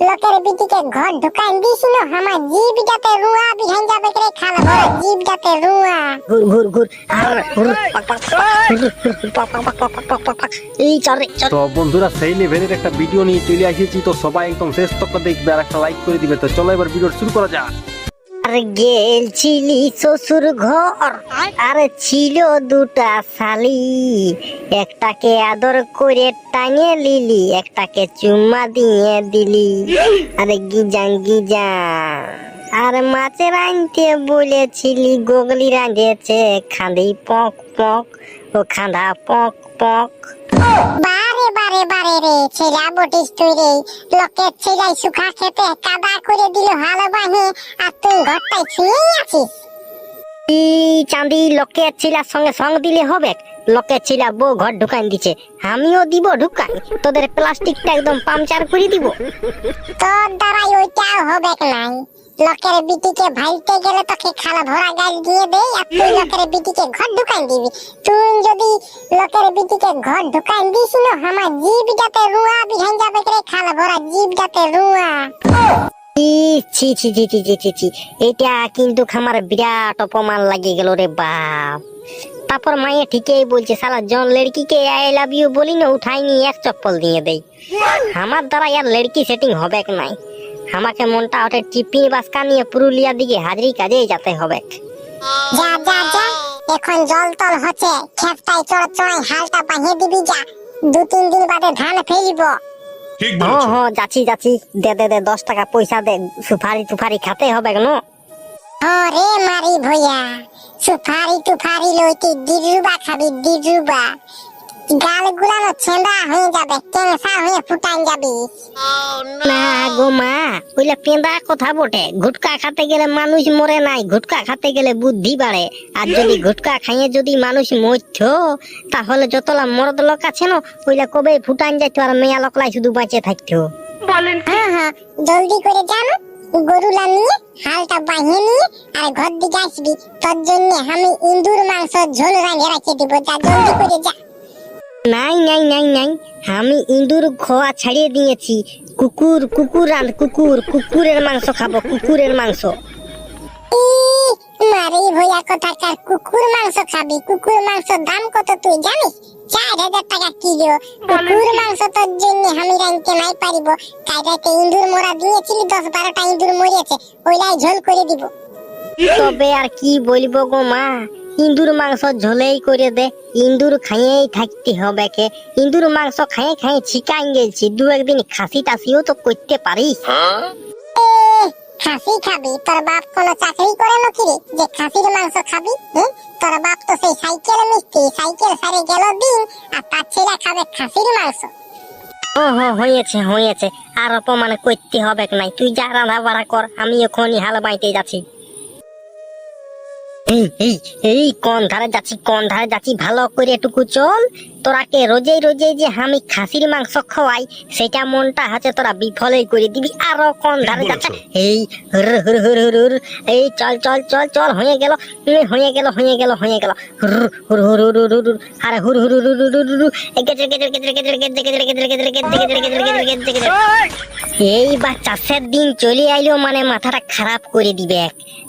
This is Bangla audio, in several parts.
লোকের বিটিকে ঘর ঢুকাই দিছিল আমার জিভটাতে রুয়া বিহান যাবে করে খালা ভরা জিভটাতে রুয়া ঘুর ঘুর ঘুর আর ঘুর পাক পাক পাক পাক পাক পাক পাক পাক পাক। এই চলে চল। তো বন্ধুরা সেই লেভেলের একটা ভিডিও নিয়ে চলে এসেছি, তো সবাই একদম শেষ তক দেখবে আর একটা লাইক করে দিবে। তো চলো এবার ভিডিও শুরু করা যাক। আর গেলছিলি শ্বশুর ঘর, আর ছিল দুটা শালি, একটাকে আদর করে টাঙিয়ে লিলি, একটাকে চুম্মা দিয়ে দিলি। আরে গিজাং গিজাং, আর মাছের আনতে বলেছিলি, গোগলি রাঁধেছে খাঁদি পক পক, ও খাঁদা পক পক। বারে বারে বারে রে ছেলা বটিস তুই রে, লোকের ছেলাই সুখা খেতে কাদা করে দিল হাল বাহে, আর তুই ঘরটায় শুয়েই আছিস। চাঁদি লোকের ছিলার সঙ্গে সঙ্গ দিলে হবে? লোকের ছিলা বউ ঘর ঢুকান দিছে, আমিও দিব ঢুকান, তোদের প্লাস্টিকটা একদম পাংচার করে দিব। তোর দ্বারাই ওইটাও হবে নাই। লোকের বিটিকে ভাইতে গেলে তোকে খালা ভরা গাল দিয়ে দেই, আর তুই লোকের বিটিকে ঘর ঢুকাই দিবি। তুই যদি লোকের বিটিকে ঘর ঢুকাই দিস না আমার জিভটাতে রুয়া বিহান যাবে করে খালা ভরা জিভটাতে রুয়া। ছি ছি ছি ছি ছি ছি ছি, এটা কিন্তু আমার বিরাট অপমান লাগে গেল রে বাপ। তারপর মায়ে ঠিকই বলছে, শালা জন লড়কিকে আই লাভ ইউ বলি না উঠাইনি এক চপ্পল দিয়ে দেই। আমার দ্বারা আর লড়কি সেটিং হবে নাই, আমাকে মনটা ওঠে টিপি বাসকা নিয়ে পুরুলিয়া দিকে হাজরি কাজে যেতে হবে। যা যা যা, এখন জল তল হচ্ছে, খেপটাই চড় চড়াই হালটা বাঁধিয়ে দিবি যা, 2-3 দিন বাদে ধান ফেলিব। হ্যাঁ যাচ্ছি যাচ্ছি, দে দে দে 10 টাকা পয়সা দে, সুপারি টুফারি খাতে হবে কেন? রে মারি ভইয়া, সুপারি টুফারি লইতে 1.5 রুবা খাবি, 1.5 রুবা। গাল গুলানো ছেঁড়া হয়ে যাবে, ক্যান্সার হয়ে ফুটান যাবি। না গো মা, ওইলা পেঁদা কথা বটে। গুটকা খাতে গেলে মানুষ মরে নাই, গুটকা খাতে গেলে বুদ্ধি বাড়ে। আর যদি গুটকা খাইয়ে যদি মানুষ মরতো, তাহলে যতলা মরদ লোক আছে না, ওইলা কবে ফুটান যাইতো, আর মেয়া লোকলাই শুধু বাঁচে থাকতো। হ্যাঁ, জলদি করে জানো, গরুলা নিয়ে হালটা বাঁধিয়ে নিয়ে আর ঘর দিকে আসবি। তোর জন্য আমি ইন্দুর মাংস ঝোল রাঁধে রাখি দিব, যা জলদি করে যা। নাই নাই নাই নাই, আমি ইঁদুর খোয়া ছাড়িয়ে দিয়েছি। কুকুর কুকুর আর কুকুরের মাংস খাবো, কুকুরের মাংস। মারি ভইয়া কথাকার, কুকুর মাংস খাবি? কুকুর মাংস দাম কত তুই জানিস? 4,000 টাকা কিলো। কুকুর মাংস তোর জন্য আমি রাঁধতে নাই পারিব। কাইরাতে ইন্দুর মোরা দিয়েছিলি, 10-12টা ইন্দুর মরিয়েছে, ওইলাই ঝোল করে দিব। তবে আর কি বলবো গো মা, ইন্দুর মাংস ঝোলেই করে দে, ইন্দুর খাইয়েই থাকতে হবে কে। ইন্দুর মাংস খাইয়ে খাইয়ে চিকাই গেছি, 2-1 দিন খাসি টাসিও তো করতে পারিস। খাসি খাবি? তোর বাপ কোনো চাকরি করে নাকি রে যে খাসির মাংস খাবি? তোর বাপ তো সেই সাইকেল মিস্ত্রি, সাইকেল সারে গেল দিন, আর তার ছেলে খাবে খাসির মাংস। ও হয়েছে হয়েছে, আর অপমান করতে হবে নাই, তুই যা রান্না বাড়া কর, আমি এখনই হাল বাইতে যাচ্ছি। এই এই এই কোন ধারে যাচ্ছি, ভালো করে টুকু চল। তোরাকে রোজেই রোজেই যে আমি খাসির মাংস খাওয়াই, সেটা মনটা আছে তোরা বিফলেই করে দিবি। আরো কোন ধারে যাচ্ছে, এই হুর হুর হুর হুর হুর, এই চল চল চল চল, হয়ে গেল হয়ে গেল হয়ে গেল হয়ে গেল, হুর হুর হুর হুর হুর হুর, আরে হুর হুর হুর হুর হুর হুর, এইবার চাষের দিন চলে আইলো মানে মাথাটা খারাপ করে দিবে।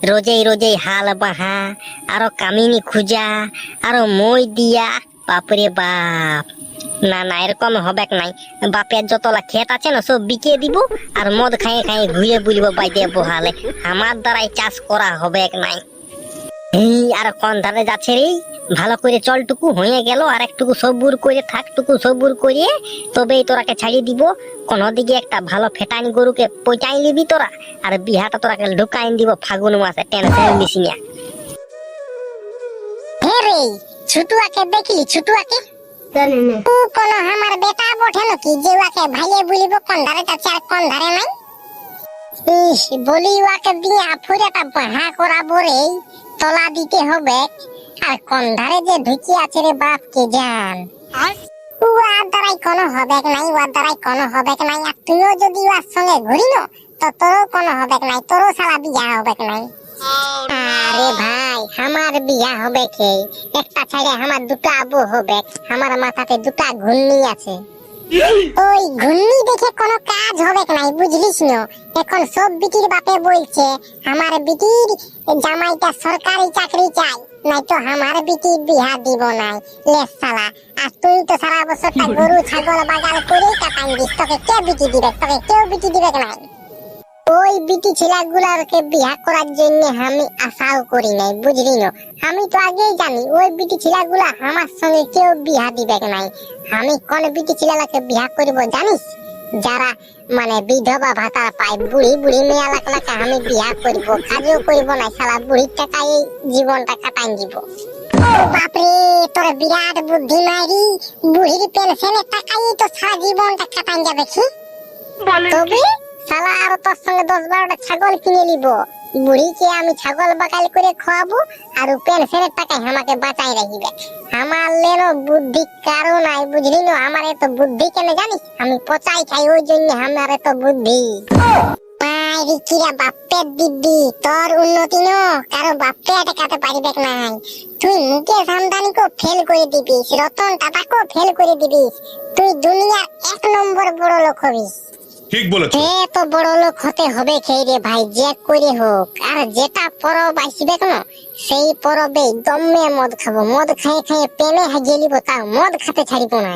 রোজেই রোজেই হাল বাহা, আরো কামিনী খুঁজা, আরো মই দিয়া, বাপরে বাপ। না না, এরকম হবে নাই। বাপের যতলা ক্ষেত আছে না সব বিকিয়ে দিব, আর মদ খাইয়ে খাইয়ে ঘুরে বুলবো বাইদে বহালে। আমার দ্বারাই চাষ করা হবে নাই। এই আর কোন ধারে যাচ্ছে রে, ভালো করে চলটুকু হয়ে গেল, আর একটুকু সবুর করে থাকটুকু সবুর করে, তবেই তোরাকে ছাড়িয়ে দিব। কোন দিকে একটা ভালো ফেটানি গরুকে পচাই নিবি তোরা, আর বিহাটা তোরাকে ঢুকাই দিব ফাগুন মাসে, টেনশন নিস না। রে ছুটুয়াকে দেখলি? ছুটুয়াকে তু কোন আমার বেটা বটে নাকি যে ওকে ভাইয়ে বলিব কোন ধারে যাচ্ছে আর কোন ধারে নাই? বলি ওকে দিয়ে ফুরেটা বাহা করাবো রে, তলা দিতে হবে। আর কোন ধারে যে ঢুকি আছে রে বাপ কে জান। ওর দ্বারাই কোনো হবে নাই, ওর দ্বারাই কোনো হবে নাই। আর তুইও যদি ওর সঙ্গে ঘুরি না, তো তোরও কোনো হবে নাই, তোরও সারা বিয়া হবে নাই। আরে ভাই, আমার বিয়া হবে কে? একটা ছেড়ে আমার 2টা আবু হবে, আমার মাথাতে 2টা ঘূর্ণি আছে। ওই ঘূর্ণি দেখে কোনো কাজ হবে নাই, বুঝলিস না? এখন সব বিটির বাপে বলছে আমার বিটির জামাইটা সরকারি চাকরি চাই, নাই তো আমার বিটির বিহা দিব নাই। লে শালা, আর তুই তো সারা বছরটা গরু ছাগল বাগাল করে কাটাই দিস, তোকে কে বিটি দিবে? তোকে কেউ বিটি দিবে নাই। ওই বিটি ছেলেগুলাকে বিয়া করার জন্য আমি আশাও করি নাই, বুঝলি না? আমি তো আগেই জানি ওই বিটি ছেলেগুলা আমার সঙ্গে কেউ বিয়া দিবে নাই। আমি কোন বিটি ছেলেকে বিয়া করব জানিস? যারা মানে বিধবা ভাতা পায়, বুড়ি বুড়ি মেয়ে লাকে আমি বিয়া করব, কাজও করব না, শালা বুড়ির টাকায় জীবনটা কাটাই দিব। বাপরে, তোর বিরাট বুদ্ধি মারি, বুড়ির পেনশনের টাকাই তো সারা জীবনটা কাটাই যাবে কি? তবে শালা আর তোর সঙ্গে 10-12টা ছাগল কিনে নিব, বুড়িকে আমি ছাগল বাকাল করে খাওয়াবো আর পেনশনের টাকায় আমাকে বাঁচাই রাখবে। আমার লেনো বুদ্ধি কারো নাই, বুঝলি না? আমার এত বুদ্ধি কেন জানিস? আমি পচাই খাই, ওই জন্য আমার এত বুদ্ধি। মাইরি কিরা বাপ্পের দিব্যি, তোর উন্নতি ন কারো বাপ্পে আটকাতে পারিবে নাই। তুই মুকেশ আম্বানিকেও ফেল করে দিবিস, রতন টাটাকেও ফেল করে দিবিস, তুই দুনিয়ার 1 নম্বর বড় লোক হবিস। ঠিক বলেছো। তো বড় লোক হতে হবে খেয়ে রে ভাই, যে করে হোক। আর যেটা পরব আসবে কেন, সেই পরবে দমে মদ খাবো, মদ খাইয়ে খাইয়ে প্রেমে হাজিয়ে নিব, তাও মদ খেতে ছাড়িব না।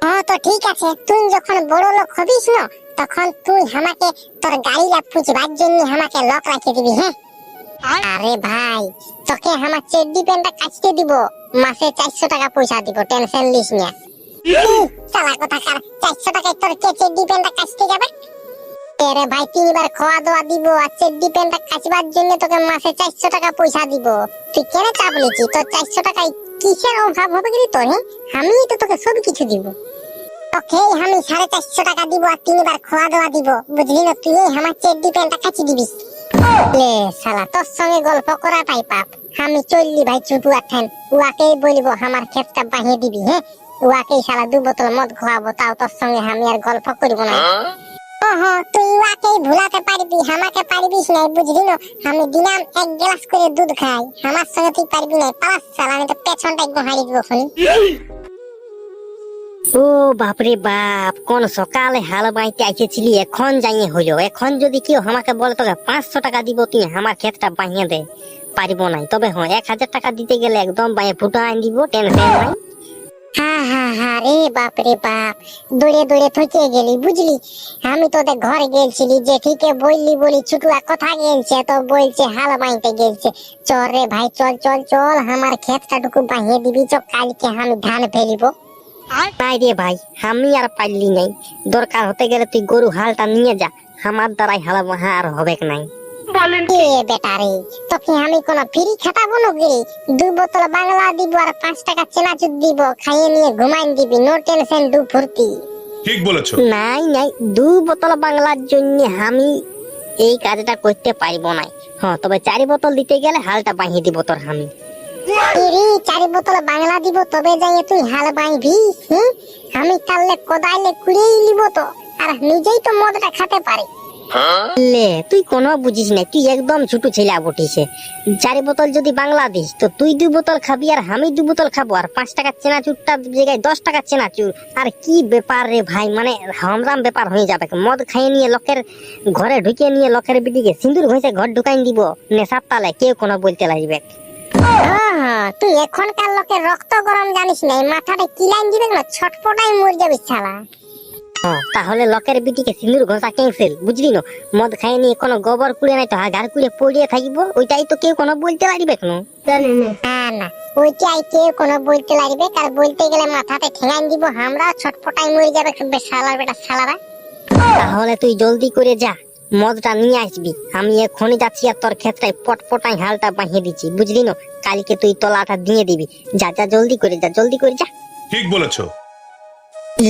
হ্যাঁ তো ঠিক আছে, তুই যখন বড় লোক হবিস না, তখন তুই আমাকে তোর গাড়িটা পুজবার জন্য আমাকে লক রাখিয়ে দিবি। হ্যাঁ আরে ভাই, তোকে আমার চেড্ডি প্যান্টটা কাচতে দিব, মাসে 400 টাকা পয়সা দিব, টেনশন লিস না। শালা কোথাকার, 400 টাকায় তোর কে চেড্ডি প্যান্টটা কাচতে যাবে? এরে ভাই, 3 বার খাওয়া দাওয়া দিব, আর চেড্ডি প্যান্টটা কাচবার জন্য তোকে মাসে 400 টাকা পয়সা দিব। তুই কেন চাপ নিচ্ছিস? তোর 400 টাকায় কিসের অভাব হবে কি তোর? আমি তো তোকে সব কিছু দিব। ওকে, আমি 450 টাকা দিব আর 3 বার খাওয়া দাওয়া দিব, বুঝলি না? তুই আমার চেড্ডি প্যান্টটা কাচি দিবিস। লে শালা, তোর সঙ্গে গল্প করাটাই পাপ। আমি চললি ভাই ছুটু আছেন, উয়াকেই বলবো আমার ক্ষেতটা বাহিয়ে দিবি। হ্যাঁ, উয়াকেই শালা 2 বোতল মদ খাওয়াবো, তাও তোর সঙ্গে আমি আর গল্প করবো না। ওহো, তুই উয়াকেই ভুলাতে পারবি, আমাকে পারবিস না, বুঝলি না? আমি দিনাম 1 গ্লাস করে দুধ খাই, আমার সঙ্গে তুই পারবি না। পালাস শালা, আমি তো পেছনটা একদম হারিয়ে দিব। ও বাপরে বাপ, কোন সকালে হাল বাইতে আইতেছিলি, এখন যাইয়ে হইলো। এখন যদি কেউ আমাকে বলে তোকে 500 টাকা দিব, তুই আমার ক্ষেতটা বাহিয়ে দে, পারিব নাই। তবে হ্যাঁ, 1000 টাকা দিতে গেলে একদম বাইয়ে ফুটা আইন দিব, টেনশন নাই। হা রে বাপ রে বাপ, দৌড়ে দৌড়ে থকে গেলি, বুঝলি? আমি তোদের ঘরে গেছিলি, যে ঠিকে বললি বলি ছুটুয়া কথা গেলছে, তো বলছে হাল বাইতে গেলছে। চল রে ভাই, চল চল চল, আমার ক্ষেতটাটুকু বাহিয়ে দিবি, চল কালকে আমি ধান ফেলিব। নাই রে ভাই, আমি আর পারলি নাই। দরকার হতে গেলে তুই গরু হালটা নিয়ে যা, আমার দ্বারাই হাল বাহা আর হবে নাই। এ বেটা রে, তোকে আমি কোনো ফ্রি খাটাবো নাকি? 2 বোতল বাংলা দিব আর 5 টাকা চেনাচুর দিব, খাইয়ে নিয়ে ঘুমাই দিবি, নো টেনশন, 2 ফুর্তি। ঠিক বলেছো। নাই নাই, 2 বোতল বাংলার জন্য আমি এই কাজটা করতে পারবো না। হ্যাঁ, তবে 4 বোতল দিতে গেলে হালটা বাহিয়ে দিব তোর আমি। 4 বোতল বাংলা দিব, তবে যাইয়ে তুই হাল বাইবি? আমি কাললে কোদাইলে কুড়িয়ে নিব তো, আর নিজেই তো মদটা খেতে পারি। লে, তুই কোনো বুঝিস না, তুই একদম ছোট ছেলে বটিছে। 4 বোতল যদি বাংলা দিস, তো তুই 2 বোতল খাবি আর আমি 2 বোতল খাবো, আর 5 টাকা চেনাচুরটার জায়গায় 10 টাকা চেনাচুর। আর কি ব্যাপার রে ভাই, মানে হামরাম ব্যাপার হয়ে যাবে। মদ খাইয়ে নিয়ে লোকের ঘরে ঢুকে নিয়ে লোকের বিটিকে সিঁদুর ঘষে ঘর ঢুকাই দিব, নেশার তালে কেউ কোনো বলতে লাগবে। তুই এখনকার লোকের রক্ত গরম জানিস না, মাথাটা কিলাইন দিবে না, ছটপটাই মরে যাবি শালা। তাহলে লোকের বিটিকে সিঁদুর ঘষা ক্যান্সেল, বুঝলি না? মদ খাইয়ে নিয়ে কোনো গোবর কুড়ে নাই তো হাগার কুড়ে পড়িয়ে থাকবো, ওইটাই তো কেউ কোনো বলতে লাগবে কেন? না, ওইটাই কেউ কোনো বলতে লাগবে, কার বলতে গেলে মাথাতে ঠেঙাই দিব, আমরা ছটপটাই মরে যাবে শালার বেটা শালারা। তাহলে তুই জলদি করে যা, মদটা নিয়ে আসবি। আমি এখনই যাচ্ছি আর তোর ক্ষেত্রে পটপটাই হালটা বাহিয়ে দিচ্ছি, বুঝলি না? কালকে তুই তলাটা দিয়ে দিবি। যা যা, জলদি করে যা, জলদি করে যা। ঠিক বলেছো।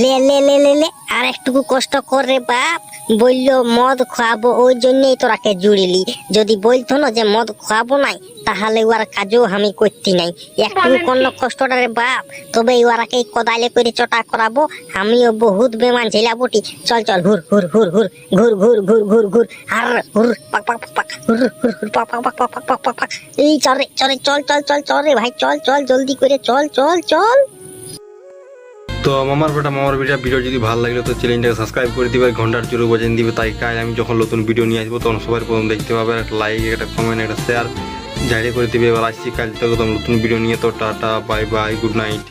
লে লে লে লে লে, আর একটুকু কষ্ট কর রে বাপ। বললো মদ খাওয়াবো, ওই জন্যই তোরাকে জুড়িলি। যদি বলতো না যে মদ খাওয়াবো নাই, তাহলে ওর কাজও আমি করতি নাই। একটু কোন কষ্টটা রে বাপ, তবে ওরাকে কোদালে করে চটা করাবো। আমিও বহুত বেমান ঝেলা বটি। চল চল, হুর হুর হুর হুর, ঘুর ঘুর ঘুর ঘুর ঘুর, আর হুর পাক পাক পাক, হুর হুর হুর পাক পাক পাক পাক পাক পাক পাক। এই চল রে, চল চল চল চল চল রে ভাই, চল চল, জলদি করে চল চল চল। তো মামার বেটা ভিডিও যদি ভালো লাগলে তো চ্যানেলটাকে সাবস্ক্রাইব করে দিবে, ঘন্টার জোরে বাজিয়ে দিবে, তাই কাজ আমি যখন নতুন ভিডিও নিয়ে আসবো তখন সবার প্রথম দেখতে পাবে। একটা লাইক, একটা কমেন্ট, একটা শেয়ার জারি করে দিবে। এবার আসছি কাল থেকে নতুন ভিডিও নিয়ে। তো tata, bye bye, good night.